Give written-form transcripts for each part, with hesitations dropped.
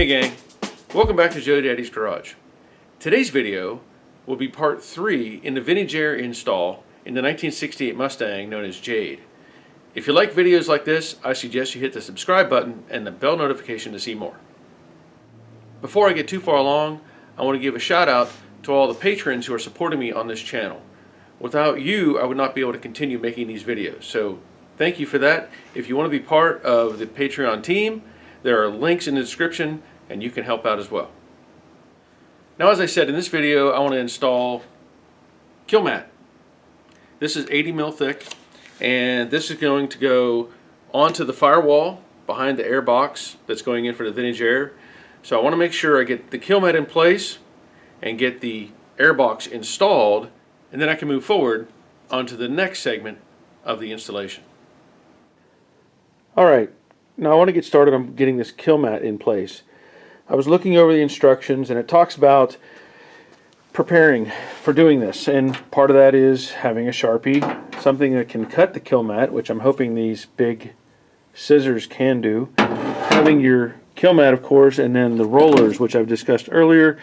Hey gang, welcome back to Joe Daddy's Garage. Today's video will be part 3 in the vintage air install in the 1968 Mustang known as Jade. If you like videos like this, I suggest you hit the subscribe button and the bell notification to see more. Before I get too far along, I want to give a shout out to all the patrons who are supporting me on this channel. Without you, I would not be able to continue making these videos, so thank you for that. If you want to be part of the Patreon team, there are links in the description and you can help out as well. Now, as I said, in this video I want to install Kilmat. This is 80 mil thick, and this is going to go onto the firewall behind the air box that's going in for the vintage air. So I want to make sure I get the Kilmat in place and get the air box installed, and then I can move forward onto the next segment of the installation. Alright, now I want to get started on getting this Kilmat in place. I was looking over the instructions and it talks about preparing for doing this, and part of that is having a Sharpie, something that can cut the Kilmat, which I'm hoping these big scissors can do, having your Kilmat of course, and then the rollers, which I've discussed earlier.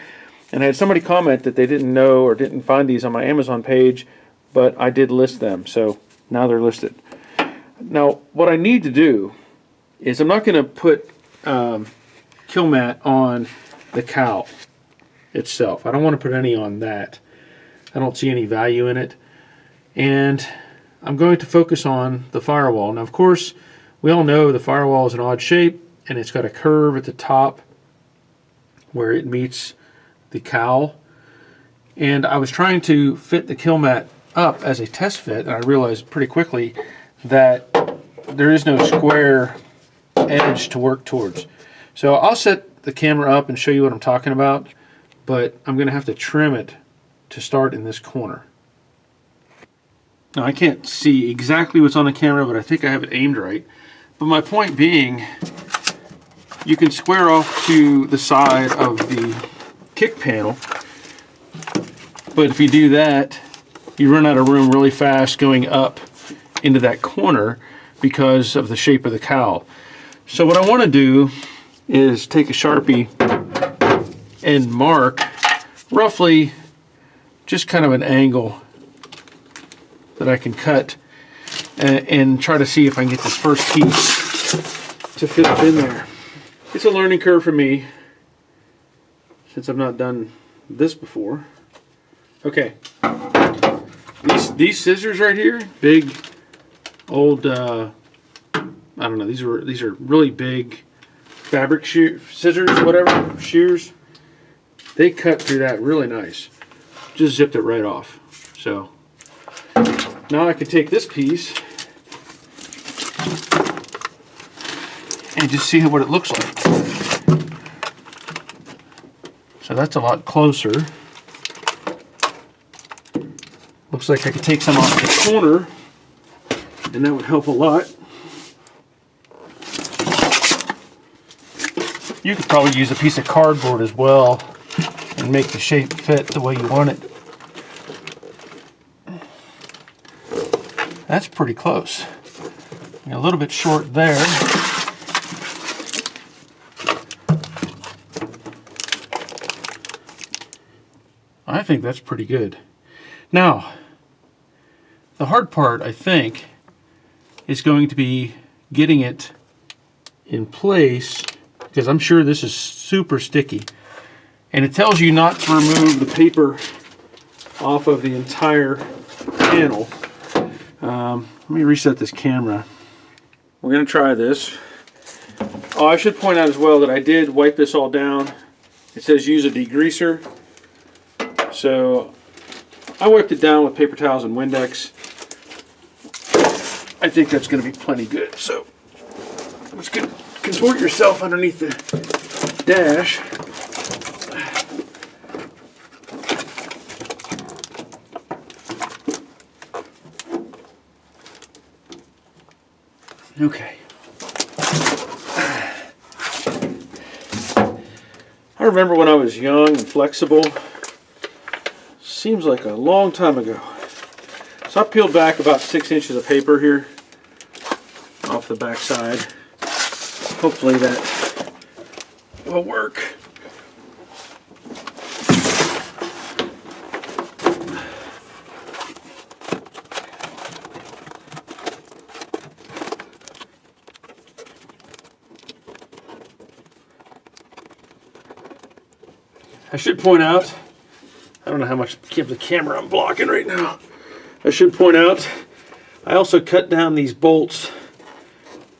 And I had somebody comment that they didn't know or didn't find these on my Amazon page, but I did list them, so now they're listed. Now what I need to do is I'm not going to put Kilmat on the cowl itself. I don't want to put any on that. I don't see any value in it. And I'm going to focus on the firewall. Now of course we all know the firewall is an odd shape and it's got a curve at the top where it meets the cowl. And I was trying to fit the Kilmat up as a test fit, and I realized pretty quickly that there is no square edge to work towards. So I'll set the camera up and show you what I'm talking about, but I'm going to have to trim it to start in this corner. Now I can't see exactly what's on the camera, but I think I have it aimed right. But my point being, you can square off to the side of the kick panel, but if you do that, you run out of room really fast going up into that corner because of the shape of the cowl. So what I want to do is take a Sharpie and mark roughly just kind of an angle that I can cut and try to see if I can get this first piece to fit up in there. It's a learning curve for me since I've not done this before. Okay, these scissors right here, big old I don't know, these are really big fabric scissors, whatever, shears. They cut through that really nice. Just zipped it right off. So now I can take this piece and just see what it looks like. So that's a lot closer. Looks like I could take some off the corner, and that would help a lot. You could probably use a piece of cardboard as well and make the shape fit the way you want it. That's pretty close. A little bit short there. I think that's pretty good. Now, the hard part, I think, is going to be getting it in place, because I'm sure this is super sticky. And it tells you not to remove the paper off of the entire panel. Let me reset this camera. We're going to try this. Oh, I should point out as well that I did wipe this all down. It says use a degreaser. So I wiped it down with paper towels and Windex. I think that's going to be plenty good. So let's contort yourself underneath the dash. Okay. I remember when I was young and flexible. Seems like a long time ago. So I peeled back about 6 inches of paper here off the back side. Hopefully that will work. I should point out, I don't know how much of the camera I'm blocking right now. I should point out, I also cut down these bolts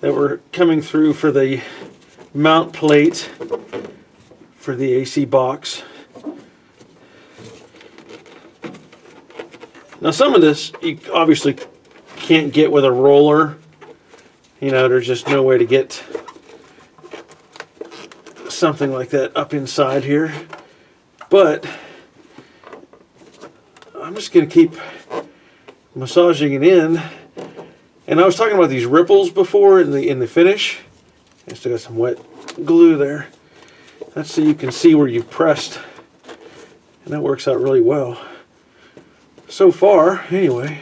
that were coming through for the mount plate for the AC box. Now some of this you obviously can't get with a roller. You know, there's just no way to get something like that up inside here. But I'm just going to keep massaging it in. And I was talking about these ripples before in the finish. I still got some wet glue there. That's so you can see where you've pressed. And that works out really well. So far, anyway.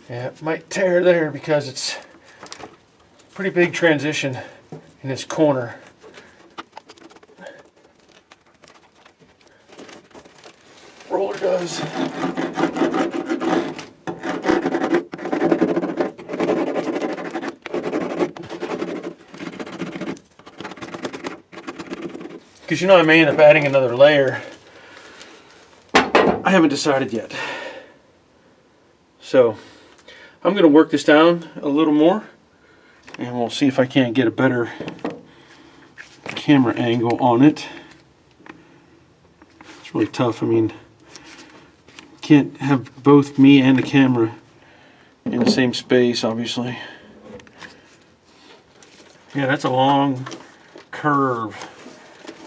Yeah, it might tear there because it's a pretty big transition in this corner. Roller does. Because you know I may end up adding another layer. I haven't decided yet. So I'm going to work this down a little more and we'll see if I can't get a better camera angle on it. It's really tough. I mean, can't have both me and the camera in the same space, obviously. Yeah, that's a long curve,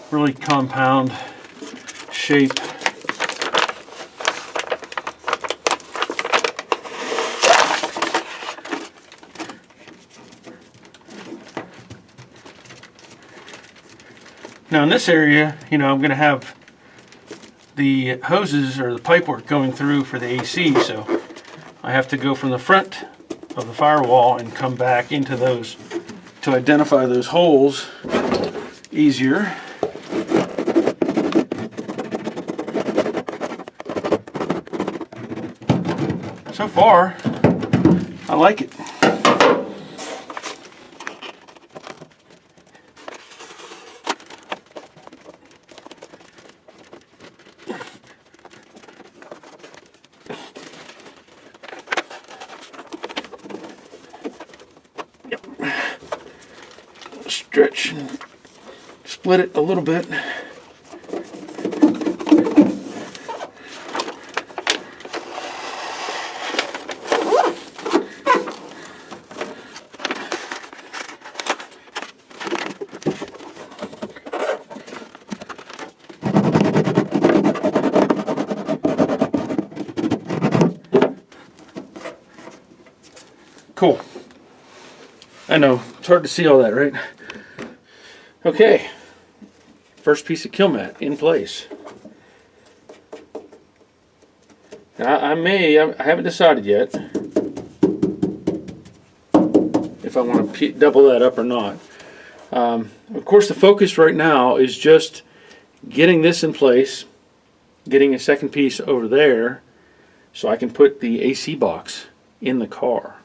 really compound shape. Now in this area, you know, I'm going to have the hoses or the pipework going through for the AC, so I have to go from the front of the firewall and come back into those to identify those holes easier. So far, I like it. Stretch and split it a little bit. Cool. I know, it's hard to see all that, right? Okay, first piece of Kilmat in place. Now, I haven't decided yet if I want to double that up or not. Of course, the focus right now is just getting this in place, getting a second piece over there so I can put the AC box in the car.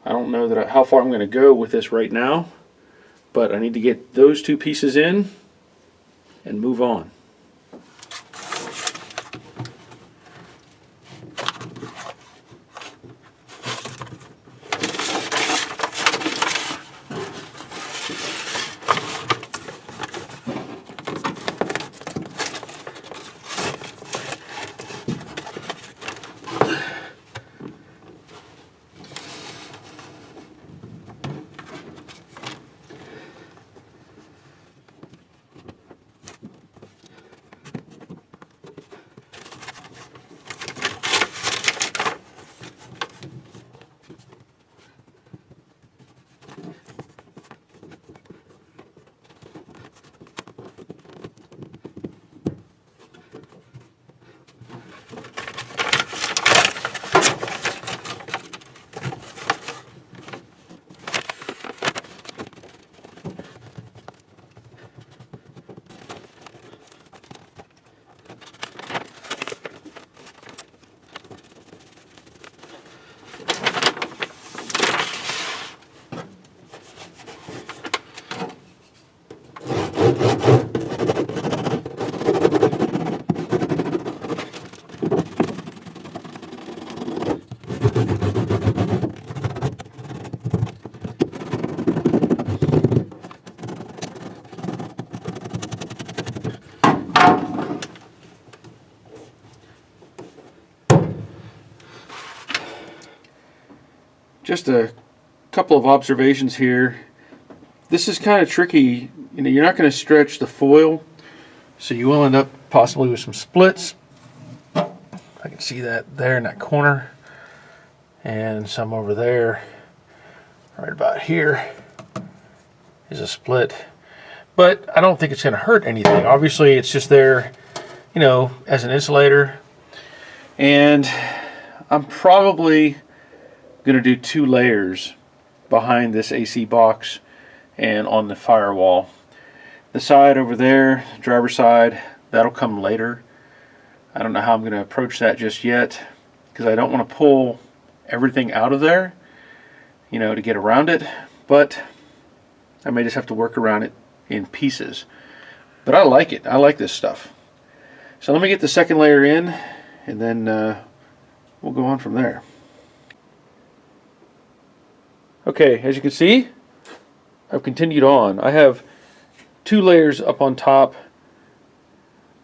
I don't know how far I'm going to go with this right now, but I need to get those two pieces in and move on. just a couple of observations here. This is kind of tricky. You know, you're not going to stretch the foil, so you will end up possibly with some splits. I can see that there in that corner, and some over there. Right about here is a split, but I don't think it's going to hurt anything. Obviously, it's just there, you know, as an insulator. And I'm probably going to do 2 layers behind this AC box and on the firewall. The side over there, driver's side, that'll come later. I don't know how I'm going to approach that just yet, because I don't want to pull everything out of there, you know, to get around it, but I may just have to work around it in pieces. But I like it. I like this stuff. So let me get the second layer in, and then we'll go on from there. Okay, as you can see, I've continued on. I have 2 layers up on top,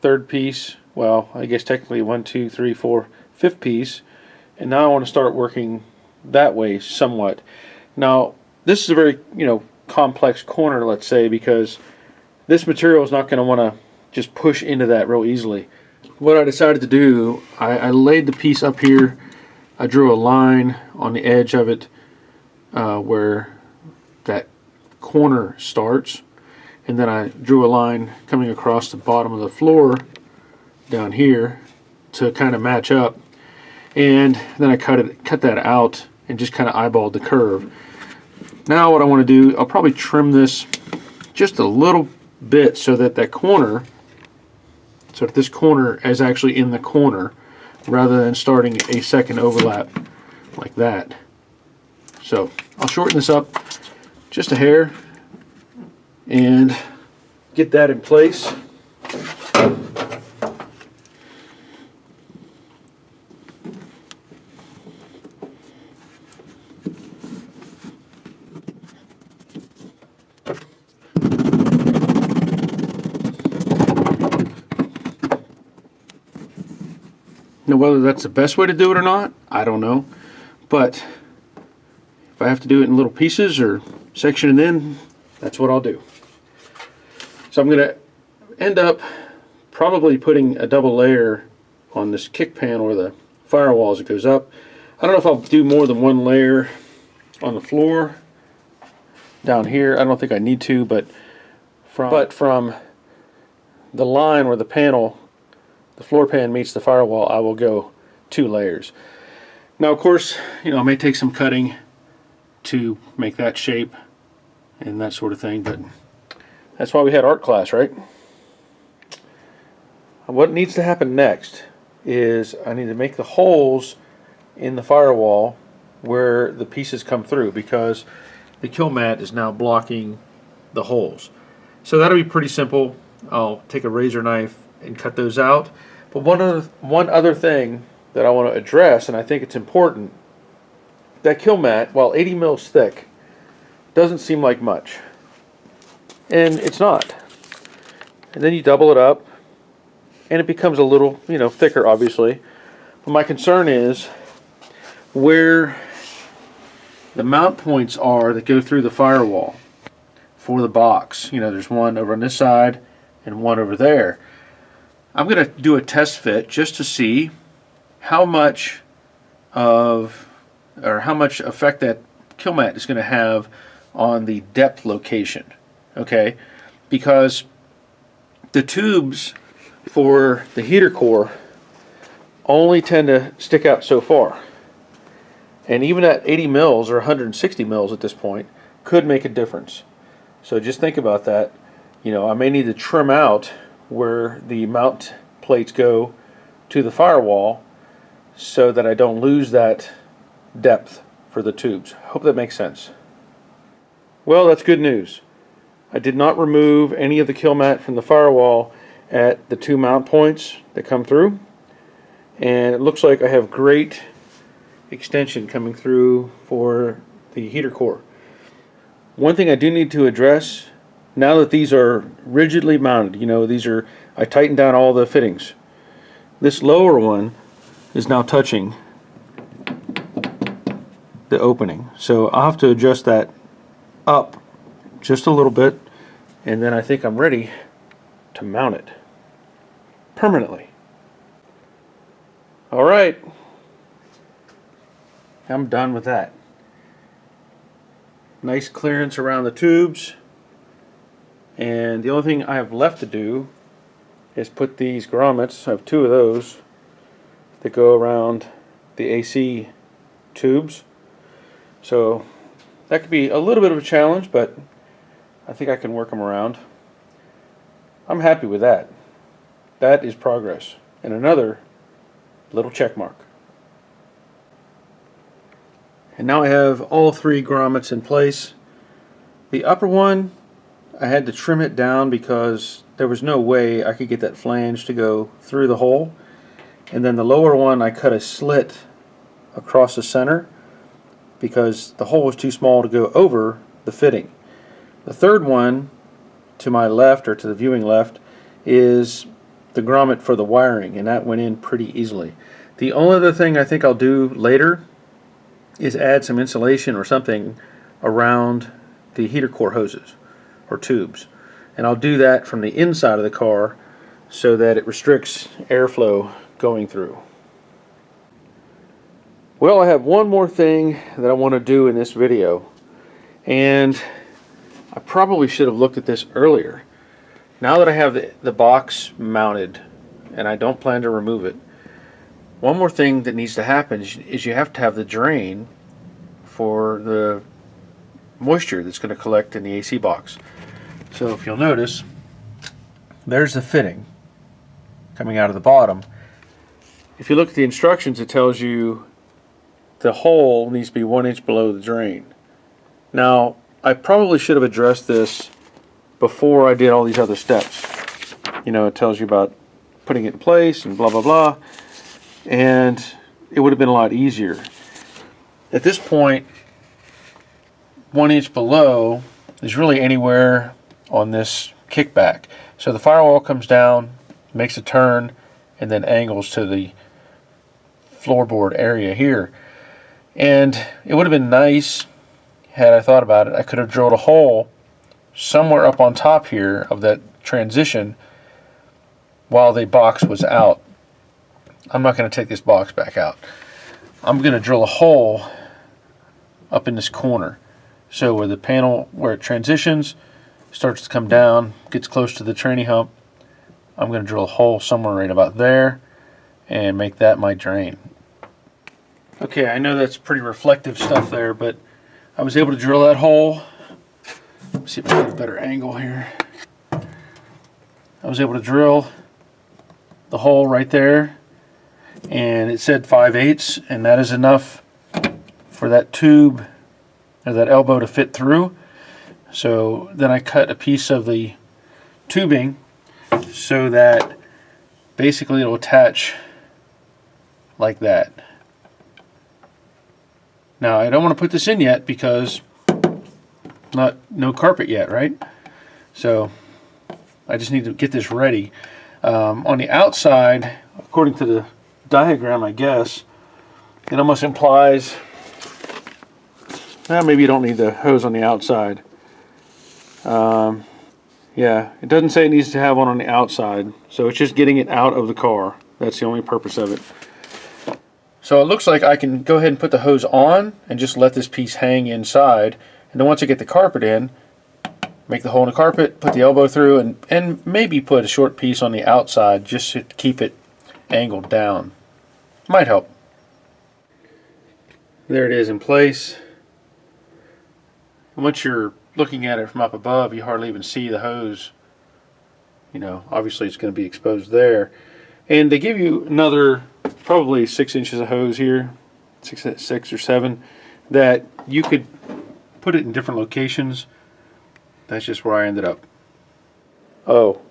third piece, well, I guess technically 1, 2, 3, 4, fifth piece, and now I want to start working that way somewhat. Now, this is a very, you know, complex corner, let's say, because this material is not going to want to just push into that real easily. What I decided to do, I laid the piece up here. I drew a line on the edge of it where that corner starts, and then I drew a line coming across the bottom of the floor down here to kind of match up, and then I cut that out and just kind of eyeballed the curve. Now what I want to do, I'll probably trim this just a little bit so that that corner, so that this corner is actually in the corner rather than starting a second overlap like that. So I'll shorten this up just a hair and get that in place. Now, whether that's the best way to do it or not, I don't know. But if I have to do it in little pieces or section it in, that's what I'll do. So I'm going to end up probably putting a double layer on this kick panel or the firewall as it goes up. I don't know if I'll do more than 1 layer on the floor down here. I don't think I need to, but from the line where the panel, the floor pan meets the firewall, I will go 2 layers. Now, of course, you know, it may take some cutting to make that shape and that sort of thing, but that's why we had art class, right? What needs to happen next is I need to make the holes in the firewall where the pieces come through, because the Kilmat is now blocking the holes. So that'll be pretty simple. I'll take a razor knife and cut those out. But one other thing that I want to address, and I think it's important, that Kilmat, while 80 mils thick, doesn't seem like much. And it's not. And then you double it up, and it becomes a little, you know, thicker, obviously. But my concern is where the mount points are that go through the firewall for the box. You know, there's one over on this side and one over there. I'm going to do a test fit just to see how much effect that Kilmat is going to have on the depth location. Okay, because the tubes for the heater core only tend to stick out so far, and even at 80 mils or 160 mils at this point could make a difference. So just think about that. You know, I may need to trim out where the mount plates go to the firewall so that I don't lose that depth for the tubes. Hope that makes sense. Well, that's good news. I did not remove any of the Kilmat from the firewall at the 2 mount points that come through, and it looks like I have great extension coming through for the heater core. One thing I do need to address, now that these are rigidly mounted, you know, I tightened down all the fittings. This lower one is now touching the opening. So I'll have to adjust that up just a little bit, and then I think I'm ready to mount it permanently. All right, I'm done with that. Nice clearance around the tubes, and the only thing I have left to do is put these grommets. I have two of those that go around the AC tubes, so that could be a little bit of a challenge, but I think I can work them around. I'm happy with that. That is progress, and another little check mark. And now I have all three grommets in place. The upper one, I had to trim it down because there was no way I could get that flange to go through the hole. And then the lower one, I cut a slit across the center because the hole was too small to go over the fitting. The third one, to my left, or to the viewing left, is the grommet for the wiring, and that went in pretty easily. The only other thing I think I'll do later is add some insulation or something around the heater core hoses or tubes, and I'll do that from the inside of the car so that it restricts airflow going through. Well, I have one more thing that I want to do in this video, and I probably should have looked at this earlier. Now that I have the box mounted and I don't plan to remove it, one more thing that needs to happen is you have to have the drain for the moisture that's going to collect in the AC box. So if you'll notice, there's the fitting coming out of the bottom. If you look at the instructions, it tells you the hole needs to be 1 inch below the drain. Now, I probably should have addressed this before I did all these other steps. You know, it tells you about putting it in place and blah blah blah, and it would have been a lot easier. At this point, 1 inch below is really anywhere on this kickback. So the firewall comes down, makes a turn, and then angles to the floorboard area here. And it would have been nice, had I thought about it, I could have drilled a hole somewhere up on top here of that transition while the box was out. I'm not going to take this box back out. I'm going to drill a hole up in this corner. So where the panel, where it transitions, starts to come down, gets close to the tranny hump, I'm going to drill a hole somewhere right about there and make that my drain. Okay, I know that's pretty reflective stuff there, but I was able to drill that hole. Let's see if I can get a better angle here. I was able to drill the hole right there, and it said 5/8, and that is enough for that tube or that elbow to fit through. So then I cut a piece of the tubing so that basically it'll attach like that. Now I don't want to put this in yet because no carpet yet, right? So I just need to get this ready. On the outside, according to the diagram, I guess, it almost implies, maybe you don't need the hose on the outside. Yeah, it doesn't say it needs to have one on the outside, so it's just getting it out of the car. That's the only purpose of it. So it looks like I can go ahead and put the hose on and just let this piece hang inside, and then once I get the carpet in, make the hole in the carpet, put the elbow through, and maybe put a short piece on the outside just to keep it angled down. Might help. There it is in place. And once you're looking at it from up above, you hardly even see the hose. You know, obviously it's going to be exposed there. And they give you another probably 6 inches of hose here, six or seven, that you could put it in different locations. That's just where I ended up. Oh,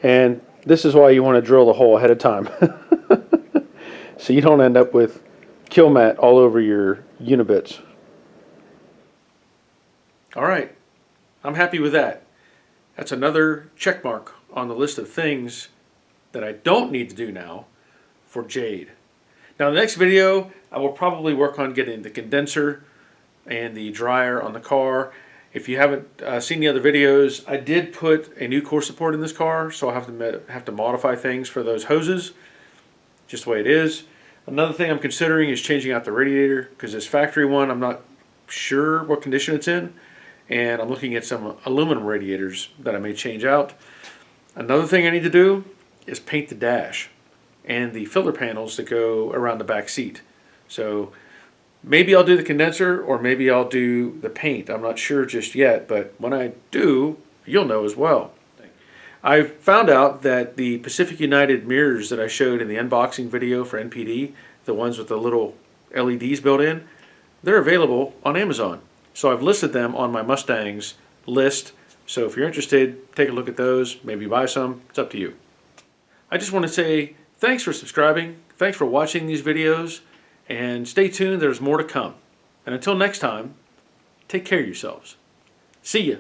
and this is why you want to drill the hole ahead of time. So you don't end up with Kilmat all over your unibits. All right, I'm happy with that. That's another check mark on the list of things that I don't need to do now for Jade. Now in the next video, I will probably work on getting the condenser and the dryer on the car. If you haven't seen the other videos, I did put a new core support in this car, so I'll have to modify things for those hoses, just the way it is. Another thing I'm considering is changing out the radiator, because this factory one, I'm not sure what condition it's in, and I'm looking at some aluminum radiators that I may change out. Another thing I need to do is paint the dash and the filler panels that go around the back seat. So maybe I'll do the condenser, or maybe I'll do the paint. I'm not sure just yet, but when I do, you'll know as well. I found out that the Pacific United mirrors that I showed in the unboxing video for NPD, the ones with the little LEDs built in, they're available on Amazon. So I've listed them on my Mustang's list. So if you're interested, take a look at those, maybe buy some. It's up to you. I just want to say thanks for subscribing, thanks for watching these videos, and stay tuned, there's more to come. And until next time, take care of yourselves. See ya.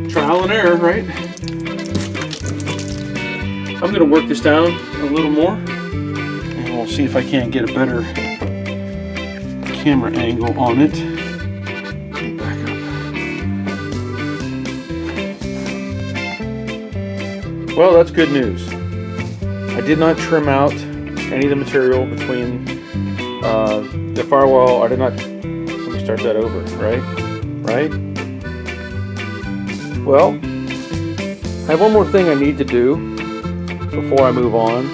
Trial and error, right? I'm going to work this down a little more, and we'll see if I can't get a better camera angle on it. Back up. Well, that's good news. I did not trim out any of the material between the firewall. I did not. Let me start that over. Right. Well, I have one more thing I need to do before I move on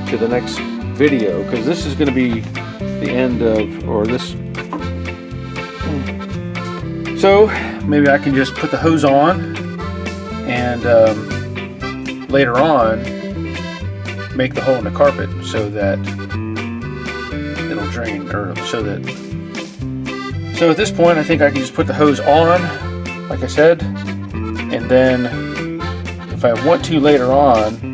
to the next video, because this is going to be the end of, or this. So maybe I can just put the hose on and later on make the hole in the carpet so that it'll drain, or so at this point I think I can just put the hose on, like I said, and then if I want to later on